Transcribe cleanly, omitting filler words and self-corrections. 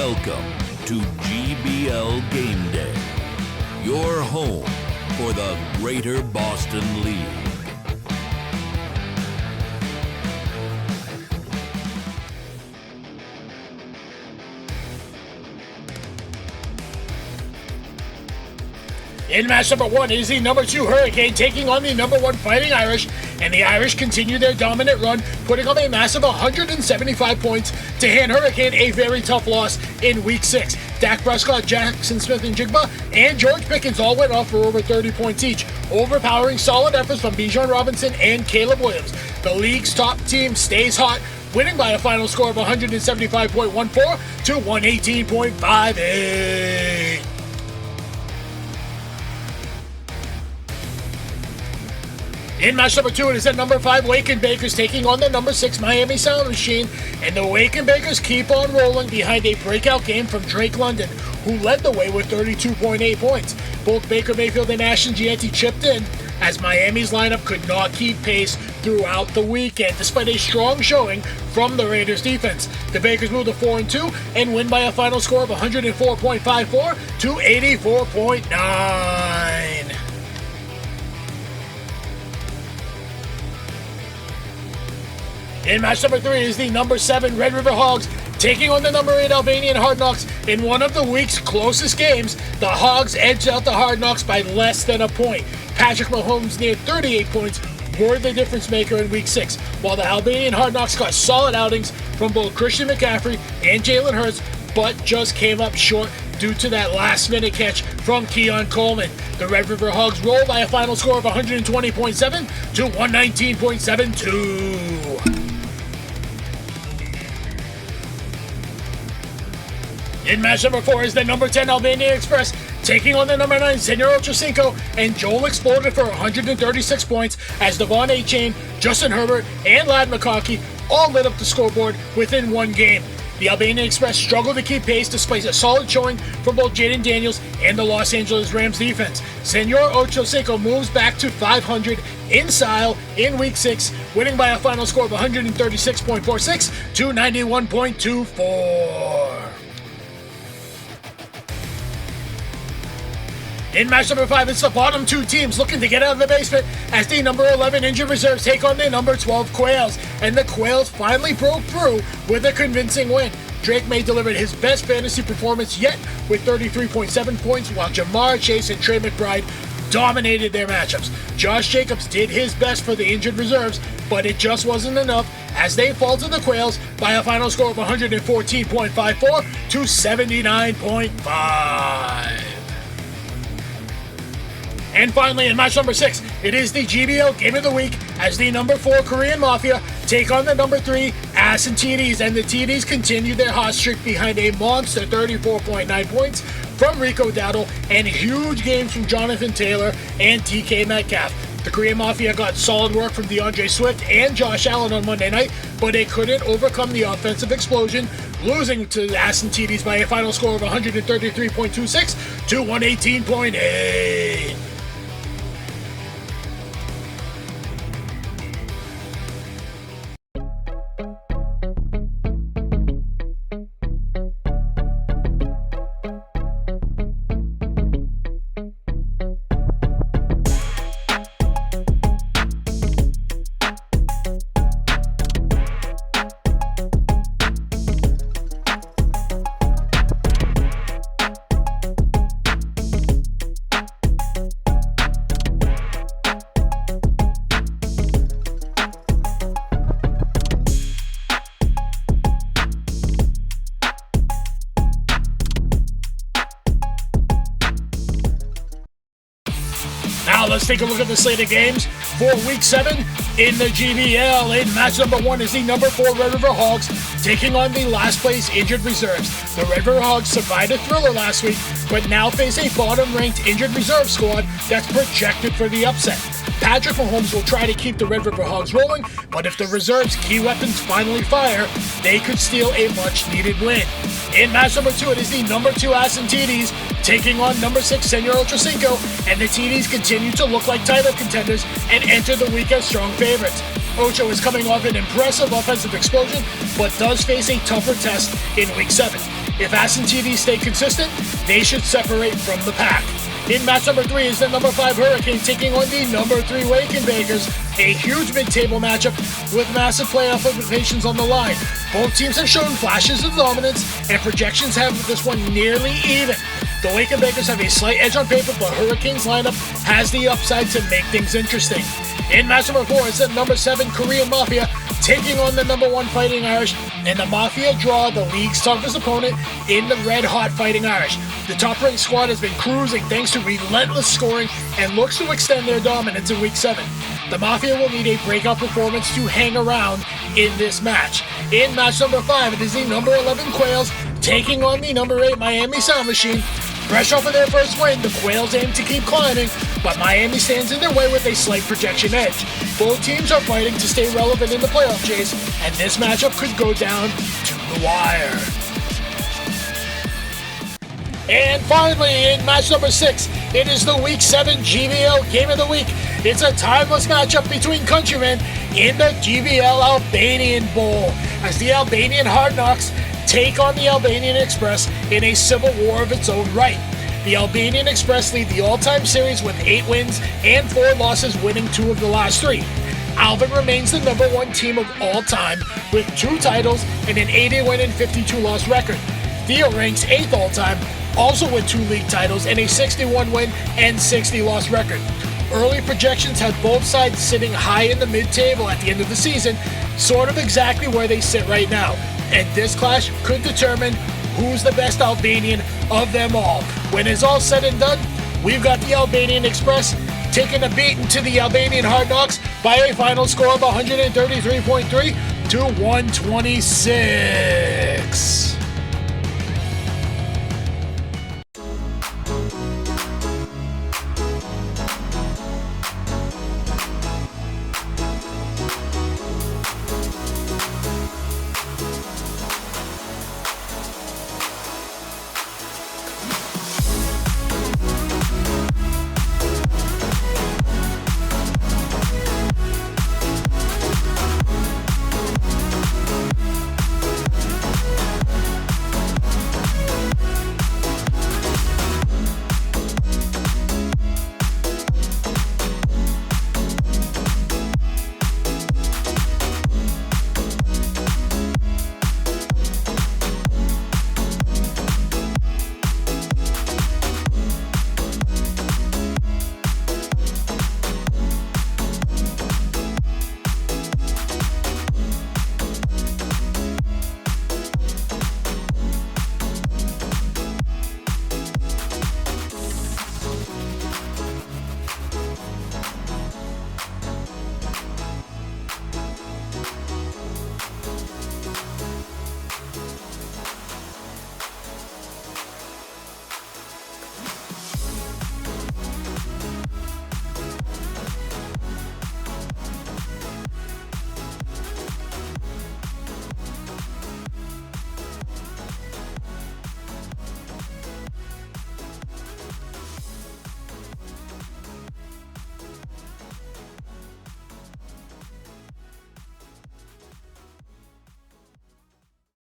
Welcome to GBL Game Day, your home for the Greater Boston League. In match number 1 is the number 2 Hurricane taking on the number 1 Fighting Irish, and the Irish continue their dominant run, putting up a massive 175 points to hand Hurricane a very tough loss in Week 6. Dak Prescott, Jackson Smith-Njigba, and George Pickens all went off for over 30 points each, overpowering solid efforts from Bijan Robinson and Caleb Williams. The league's top team stays hot, winning by a final score of 175.14 to 118.58. In match number 2, it is at number 5 Wake and Bakers taking on the number 6 Miami Sound Machine, and the Wake and Bakers keep on rolling behind a breakout game from Drake London, who led the way with 32.8 points. Both Baker Mayfield and Ashton Gianti chipped in, as Miami's lineup could not keep pace throughout the weekend, despite a strong showing from the Raiders defense. The Bakers move to 4-2 and win by a final score of 104.54 to 84.9. In match number 3 is the number 7 Red River Hogs taking on the number 8 Albanian Hard Knocks. In one of the week's closest games, the Hogs edged out the Hard Knocks by less than a point. Patrick Mahomes near 38 points were the difference maker in Week 6, while the Albanian Hard Knocks got solid outings from both Christian McCaffrey and Jalen Hurts, but just came up short due to that last-minute catch from Keon Coleman. The Red River Hogs roll by a final score of 120.7 to 119.72. In match number 4 is the number 10 Albania Express taking on the number 9 Senor Ochocinco, and Joel exploded for 136 points as Devon A-Chain, Justin Herbert, and Ladd McConkey all lit up the scoreboard within one game. The Albania Express struggled to keep pace despite a solid showing from both Jaden Daniels and the Los Angeles Rams defense. Senor Ochocinco moves back to 500 in style in Week 6, winning by a final score of 136.46 to 91.24. In match number 5, it's the bottom 2 teams looking to get out of the basement as the number 11 Injured Reserves take on the number 12 Quails, and the Quails finally broke through with a convincing win. Drake May delivered his best fantasy performance yet with 33.7 points, while Jamar Chase and Trey McBride dominated their matchups. Josh Jacobs did his best for the Injured Reserves, but it just wasn't enough as they fall to the Quails by a final score of 114.54 to 79.5. And finally, in match number 6, it is the GBL Game of the Week as the number 4 Korean Mafia take on the number 3 Ass and TDs, and the TDs continue their hot streak behind a monster 34.9 points from Rico Dowdle and huge games from Jonathan Taylor and DK Metcalf. The Korean Mafia got solid work from DeAndre Swift and Josh Allen on Monday night, but they couldn't overcome the offensive explosion, losing to the Ass and TDs by a final score of 133.26 to 118.8. Now let's take a look at the slate of games for Week 7 in the GBL. In match number 1 is the number 4 Red River Hogs taking on the last place Injured Reserves. The Red River Hogs survived a thriller last week, but now face a bottom-ranked Injured Reserve squad that's projected for the upset. Patrick Mahomes will try to keep the Red River Hogs rolling, but if the Reserves' key weapons finally fire, they could steal a much-needed win. In match number 2, it is the number 2 Ass and TDs taking on number 6 Senor Ochocinco, and the TDs continue to look like title contenders and enter the week as strong favorites. Ocho is coming off an impressive offensive explosion, but does face a tougher test in Week 7. If Aston TV stay consistent, they should separate from the pack. In match number 3 is the number 5 Hurricane taking on the number 3 Waken Bakers, a huge mid-table matchup with massive playoff implications on the line. Both teams have shown flashes of dominance, and projections have this one nearly even. The Waken Bakers have a slight edge on paper, but Hurricane's lineup has the upside to make things interesting. In match number 4 is the number 7 Korean Mafia taking on the number 1 Fighting Irish, and the Mafia draw the league's toughest opponent in the red-hot Fighting Irish. The top-ranked squad has been cruising thanks to relentless scoring and looks to extend their dominance in Week 7. The Mafia will need a breakout performance to hang around in this match. In match number 5, it is the number 11 Quails taking on the number 8 Miami Sound Machine. Fresh off of their first win, the Quails aim to keep climbing, but Miami stands in their way with a slight projection edge. Both teams are fighting to stay relevant in the playoff chase, and this matchup could go down to the wire. And finally, in match number 6, it is the Week 7 GBL Game of the Week. It's a timeless matchup between countrymen in the GBL Albanian Bowl, as the Albanian Hard Knocks take on the Albanian Express in a civil war of its own right. The Albanian Express lead the all-time series with 8 wins and 4 losses, winning 2 of the last 3. Alban remains the number 1 team of all time with 2 titles and an 80-win and 52-loss record. Theo ranks 8th all-time, also with 2 league titles and a 61-win and 60-loss record. Early projections had both sides sitting high in the mid-table at the end of the season, sort of exactly where they sit right now. And this clash could determine who's the best Albanian of them all. When it's all said and done, we've got the Albanian Express taking a beating to the Albanian Hard Knocks by a final score of 133.3 to 126.